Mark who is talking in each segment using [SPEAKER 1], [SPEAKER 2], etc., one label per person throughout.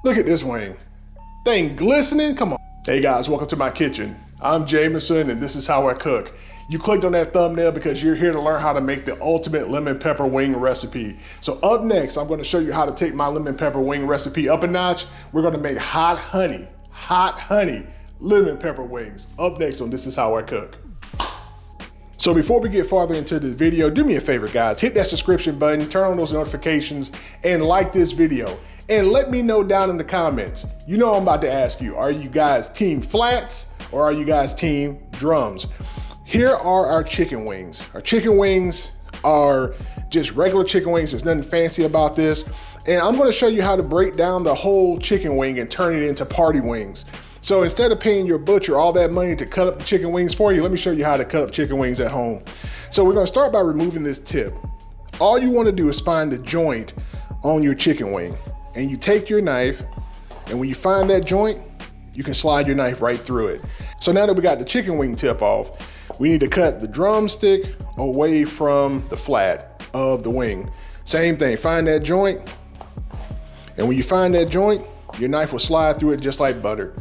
[SPEAKER 1] Look at this wing. Thing glistening, come on. Hey guys, welcome to my kitchen. I'm Jameson and this is how I cook. You clicked on that thumbnail because you're here to learn how to make the ultimate lemon pepper wing recipe. So up next, I'm gonna show you how to take my lemon pepper wing recipe up a notch. We're gonna make hot honey lemon pepper wings. Up next on This Is How I Cook. So before we get farther into the video, do me a favor guys, hit that subscription button, turn on those notifications, and like this video. And let me know down in the comments. You know I'm about to ask you, are you guys team flats or are you guys team drums? Here are our chicken wings. Our chicken wings are just regular chicken wings. There's nothing fancy about this. And I'm gonna show you how to break down the whole chicken wing and turn it into party wings. So instead of paying your butcher all that money to cut up the chicken wings for you, let me show you how to cut up chicken wings at home. So we're gonna start by removing this tip. All you wanna do is find the joint on your chicken wing. And you take your knife, and when you find that joint, you can slide your knife right through it. So now that we got the chicken wing tip off, we need to cut the drumstick away from the flat of the wing. Same thing, find that joint, and when you find that joint, your knife will slide through it just like butter.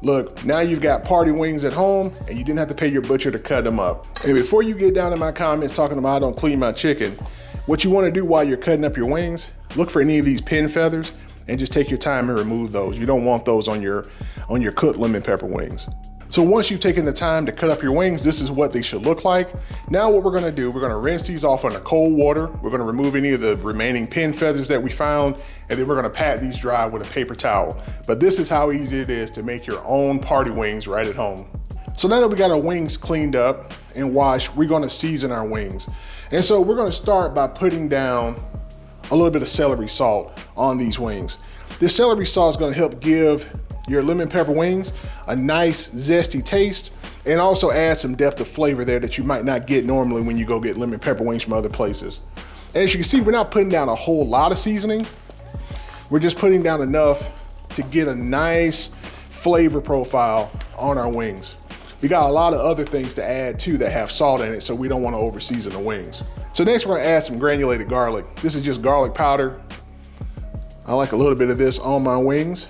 [SPEAKER 1] Look, now you've got party wings at home and you didn't have to pay your butcher to cut them up. And before you get down in my comments talking about I don't clean my chicken, what you wanna do while you're cutting up your wings, look for any of these pin feathers and just take your time and remove those. You don't want those on your cooked lemon pepper wings. So once you've taken the time to cut up your wings, this is what they should look like. Now what we're gonna do, we're gonna rinse these off under cold water. We're gonna remove any of the remaining pin feathers that we found, and then we're gonna pat these dry with a paper towel. But this is how easy it is to make your own party wings right at home. So now that we got our wings cleaned up and washed, we're gonna season our wings. And so we're gonna start by putting down a little bit of celery salt on these wings. This celery salt is gonna help give your lemon pepper wings a nice zesty taste and also add some depth of flavor there that you might not get normally when you go get lemon pepper wings from other places. As you can see, we're not putting down a whole lot of seasoning. We're just putting down enough to get a nice flavor profile on our wings. We got a lot of other things to add too that have salt in it, so we don't want to over season the wings. So next we're gonna add some granulated garlic. This is just garlic powder. I like a little bit of this on my wings.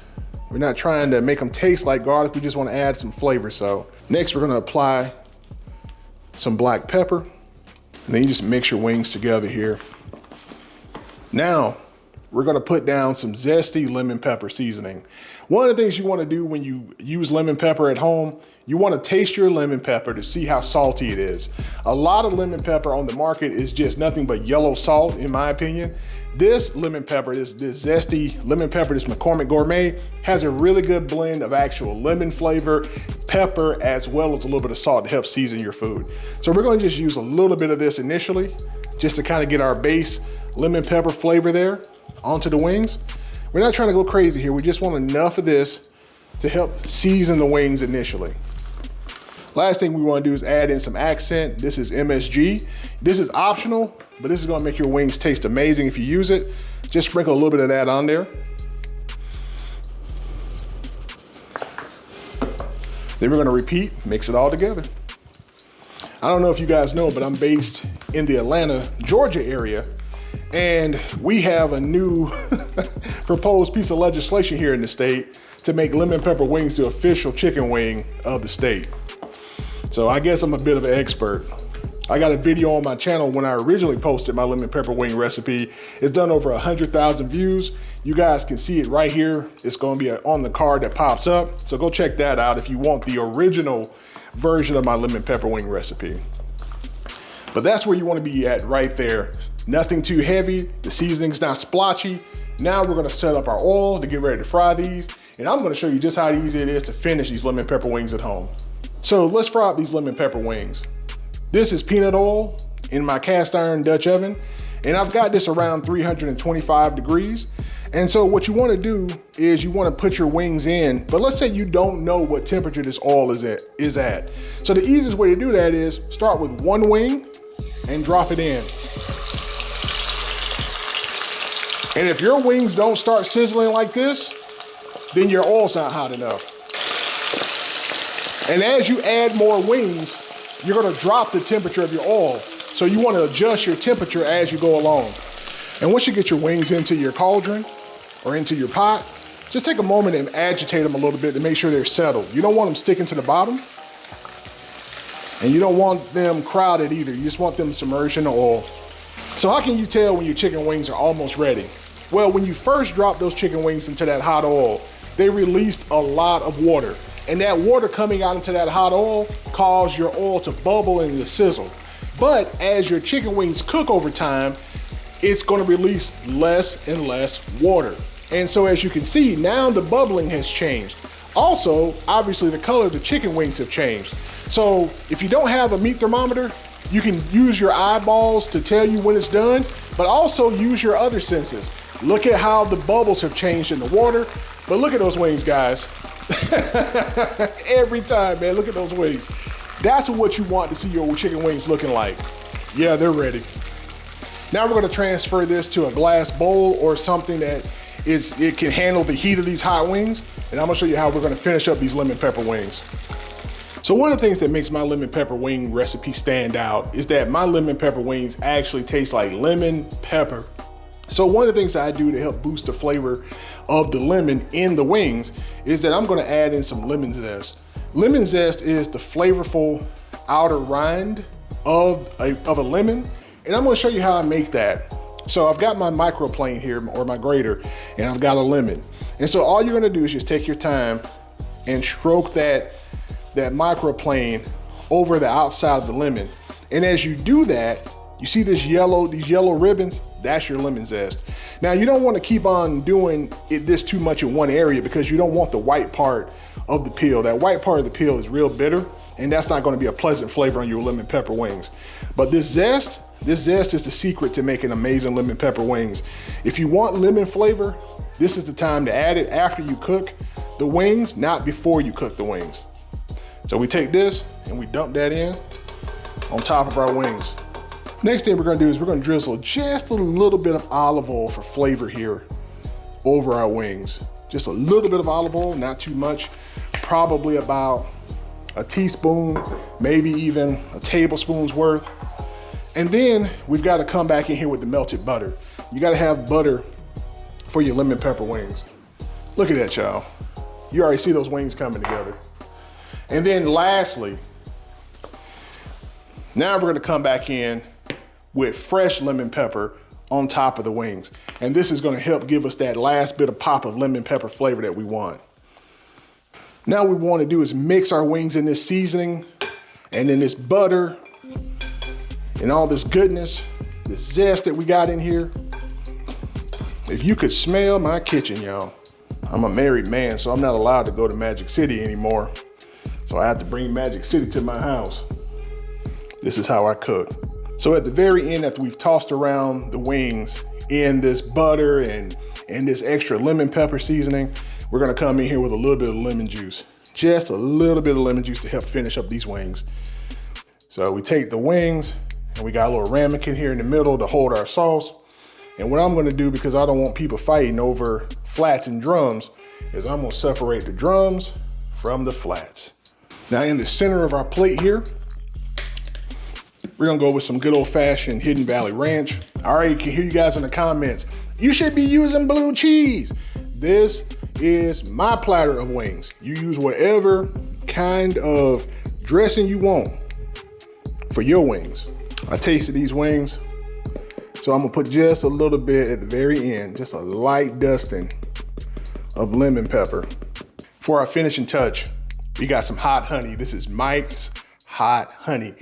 [SPEAKER 1] We're not trying to make them taste like garlic, we just want to add some flavor. So next we're gonna apply some black pepper, and then you just mix your wings together here. Now, we're gonna put down some zesty lemon pepper seasoning. One of the things you wanna do when you use lemon pepper at home, you wanna taste your lemon pepper to see how salty it is. A lot of lemon pepper on the market is just nothing but yellow salt, in my opinion. This lemon pepper, this zesty lemon pepper, this McCormick Gourmet, has a really good blend of actual lemon flavor, pepper, as well as a little bit of salt to help season your food. So we're gonna just use a little bit of this initially, just to kind of get our base lemon pepper flavor there onto the wings. We're not trying to go crazy here. We just want enough of this to help season the wings initially. Last thing we want to do is add in some accent. This is MSG. This is optional, but this is going to make your wings taste amazing if you use it. Just sprinkle a little bit of that on there. Then we're going to repeat, mix it all together. I don't know if you guys know, but I'm based in the Atlanta, Georgia area. And we have a new proposed piece of legislation here in the state to make lemon pepper wings the official chicken wing of the state. So I guess I'm a bit of an expert. I got a video on my channel when I originally posted my lemon pepper wing recipe. It's done over 100,000 views. You guys can see it right here. It's gonna be on the card that pops up. So go check that out if you want the original version of my lemon pepper wing recipe. But that's where you wanna be at right there. Nothing too heavy, the seasoning's not splotchy. Now we're gonna set up our oil to get ready to fry these, and I'm gonna show you just how easy it is to finish these lemon pepper wings at home. So let's fry up these lemon pepper wings. This is peanut oil in my cast iron Dutch oven, and I've got this around 325 degrees. And so what you wanna do is you wanna put your wings in, but let's say you don't know what temperature this oil is at. So the easiest way to do that is start with one wing and drop it in. And if your wings don't start sizzling like this, then your oil's not hot enough. And as you add more wings, you're gonna drop the temperature of your oil. So you wanna adjust your temperature as you go along. And once you get your wings into your cauldron or into your pot, Just take a moment and agitate them a little bit to make sure they're settled. You don't want them sticking to the bottom, and you don't want them crowded either. You just want them submerged in the oil. So how can you tell when your chicken wings are almost ready? Well, when you first drop those chicken wings into that hot oil, they released a lot of water. And that water coming out into that hot oil caused your oil to bubble and to sizzle. But as your chicken wings cook over time, it's gonna release less and less water. And so as you can see, now the bubbling has changed. Also, obviously the color of the chicken wings have changed. So if you don't have a meat thermometer, you can use your eyeballs to tell you when it's done, but also use your other senses. Look at how the bubbles have changed in the water, but look at those wings, guys. Every time, man, look at those wings. That's what you want to see your chicken wings looking like. Yeah, they're ready. Now we're gonna transfer this to a glass bowl or something that it can handle the heat of these hot wings, and I'm gonna show you how we're gonna finish up these lemon pepper wings. So one of the things that makes my lemon pepper wing recipe stand out is that my lemon pepper wings actually taste like lemon pepper. So one of the things that I do to help boost the flavor of the lemon in the wings is that I'm gonna add in some lemon zest. Lemon zest is the flavorful outer rind of a lemon, and I'm gonna show you how I make that. So I've got my microplane here, or my grater, and I've got a lemon. And so all you're gonna do is just take your time and stroke that microplane over the outside of the lemon. And as you do that, you see these yellow ribbons? That's your lemon zest. Now you don't want to keep on doing this too much in one area because you don't want the white part of the peel. That white part of the peel is real bitter, and that's not going to be a pleasant flavor on your lemon pepper wings. But this zest is the secret to making amazing lemon pepper wings. If you want lemon flavor, this is the time to add it after you cook the wings, not before you cook the wings. So we take this and we dump that in on top of our wings. Next thing we're gonna do is we're gonna drizzle just a little bit of olive oil for flavor here over our wings. Just a little bit of olive oil, not too much, probably about a teaspoon, maybe even a tablespoon's worth. And then we've got to come back in here with the melted butter. You got to have butter for your lemon pepper wings. Look at that, y'all. You already see those wings coming together. And then lastly, now we're gonna come back in with fresh lemon pepper on top of the wings. And this is gonna help give us that last bit of pop of lemon pepper flavor that we want. Now what we wanna do is mix our wings in this seasoning and then this butter and all this goodness, this zest that we got in here. If you could smell my kitchen, y'all. I'm a married man, so I'm not allowed to go to Magic City anymore. So I have to bring Magic City to my house. This is how I cook. So at the very end, after we've tossed around the wings in this butter and this extra lemon pepper seasoning, we're gonna come in here with a little bit of lemon juice. Just a little bit of lemon juice to help finish up these wings. So we take the wings and we got a little ramekin here in the middle to hold our sauce. And what I'm gonna do, because I don't want people fighting over flats and drums, is I'm gonna separate the drums from the flats. Now in the center of our plate here, we're gonna go with some good old fashioned Hidden Valley Ranch. I already can hear you guys in the comments. You should be using blue cheese. This is my platter of wings. You use whatever kind of dressing you want for your wings. I tasted these wings, so I'm gonna put just a little bit at the very end, just a light dusting of lemon pepper. For our finishing touch, we got some hot honey. This is Mike's hot honey.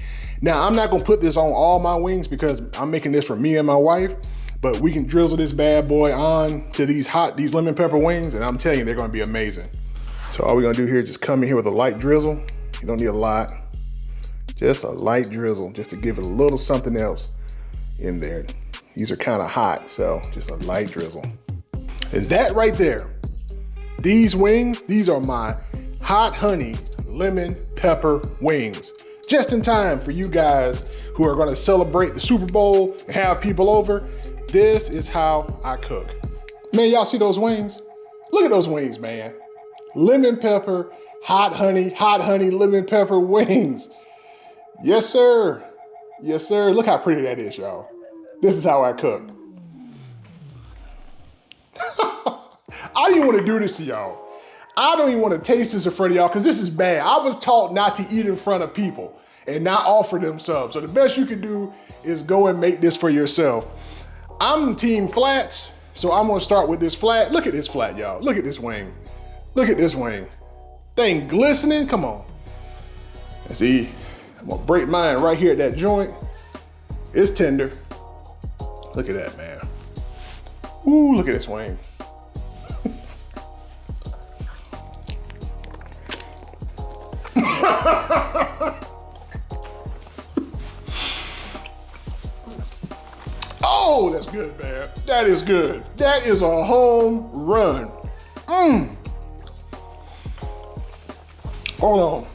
[SPEAKER 1] Now, I'm not gonna put this on all my wings because I'm making this for me and my wife, but we can drizzle this bad boy on to these lemon pepper wings, and I'm telling you, they're gonna be amazing. So all we're gonna do here is just come in here with a light drizzle. You don't need a lot, just a light drizzle, just to give it a little something else in there. These are kind of hot, so just a light drizzle. And that right there, these wings, these are my hot honey lemon pepper wings. Just in time for you guys who are gonna celebrate the Super Bowl and have people over. This is how I cook. Man, y'all see those wings? Look at those wings, man. Lemon pepper, hot honey, lemon pepper wings. Yes, sir. Yes, sir. Look how pretty that is, y'all. This is how I cook. I don't even want to do this to y'all. I don't even want to taste this in front of y'all because this is bad. I was taught not to eat in front of people and not offer them subs. So the best you can do is go and make this for yourself. I'm team flats, so I'm gonna start with this flat. Look at this flat, y'all. Look at this wing. Look at this wing. Thing glistening, come on. And see, I'm gonna break mine right here at that joint. It's tender. Look at that, man. Ooh, look at this wing. Oh, that's good, man. That is good. That is a home run. Hold on.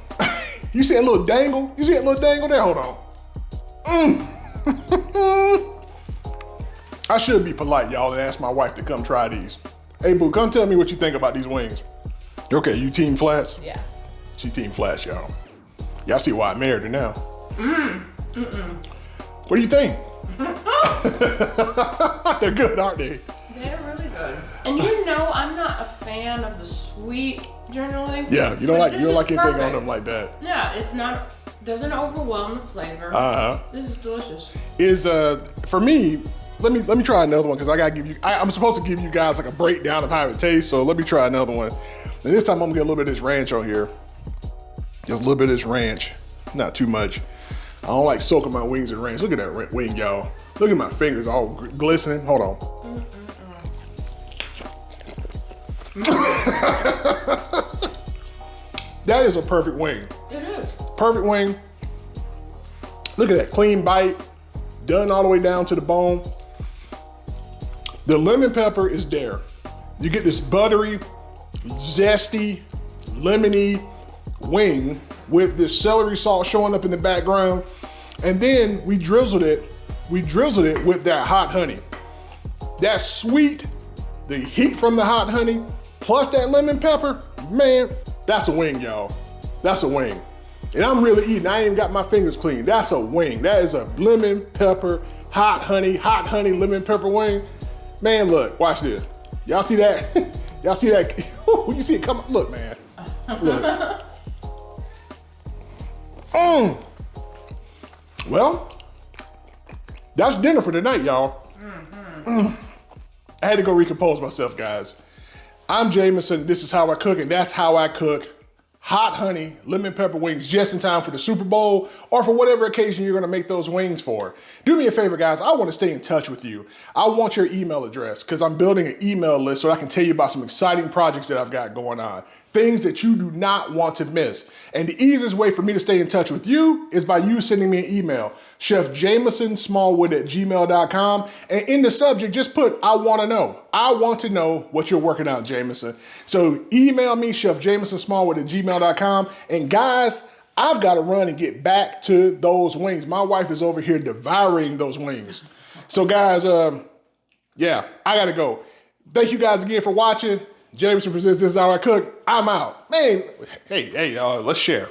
[SPEAKER 1] You see a little dangle? You see a little dangle there? Hold on. I should be polite, y'all, and ask my wife to come try these. Hey, boo, come tell me what you think about these wings. Okay, you team flats?
[SPEAKER 2] Yeah.
[SPEAKER 1] She team flats, y'all. Y'all see why I married her now. What do you think? They're good, aren't they?
[SPEAKER 2] They're really good. And you know, I'm not a fan of the sweet generally.
[SPEAKER 1] Yeah, you don't like anything on them like that.
[SPEAKER 2] Yeah, it's not, doesn't overwhelm the flavor. This is delicious.
[SPEAKER 1] For me, let me try another one because I gotta give you. I'm supposed to give you guys like a breakdown of how it tastes. So let me try another one. And this time I'm gonna get a little bit of this ranch on here. Just a little bit of this ranch, not too much. I don't like soaking my wings in ranch. Look at that wing, y'all. Look at my fingers all glistening. Hold on. That is a perfect wing.
[SPEAKER 2] It is.
[SPEAKER 1] Perfect wing. Look at that, clean bite, done all the way down to the bone. The lemon pepper is there. You get this buttery, zesty, lemony wing with this celery salt showing up in the background. And then we drizzled it with that hot honey. That sweet, the heat from the hot honey, plus that lemon pepper, man, that's a wing, y'all. That's a wing. And I'm really eating, I ain't even got my fingers clean. That's a wing. That is a lemon pepper, hot honey, lemon pepper wing. Man, look, watch this. Y'all see that? Y'all see that? You see it come, look, man. Look. Well, that's dinner for tonight, y'all. I had to go recompose myself, guys. I'm Jameson. This is how I cook, and that's how I cook hot honey, lemon pepper wings just in time for the Super Bowl or for whatever occasion you're gonna make those wings for. Do me a favor, guys. I wanna stay in touch with you. I want your email address because I'm building an email list so I can tell you about some exciting projects that I've got going on. Things that you do not want to miss. And the easiest way for me to stay in touch with you is by you sending me an email, chefjamesonsmallwood@gmail.com. And in the subject, just put, I wanna know. I want to know what you're working out, Jameson. So email me, chefjamesonsmallwood@gmail.com. And guys, I've gotta run and get back to those wings. My wife is over here devouring those wings. So guys, yeah, I gotta go. Thank you guys again for watching. Jameson presents This Is How I Cook. I'm out. Man, hey, let's share.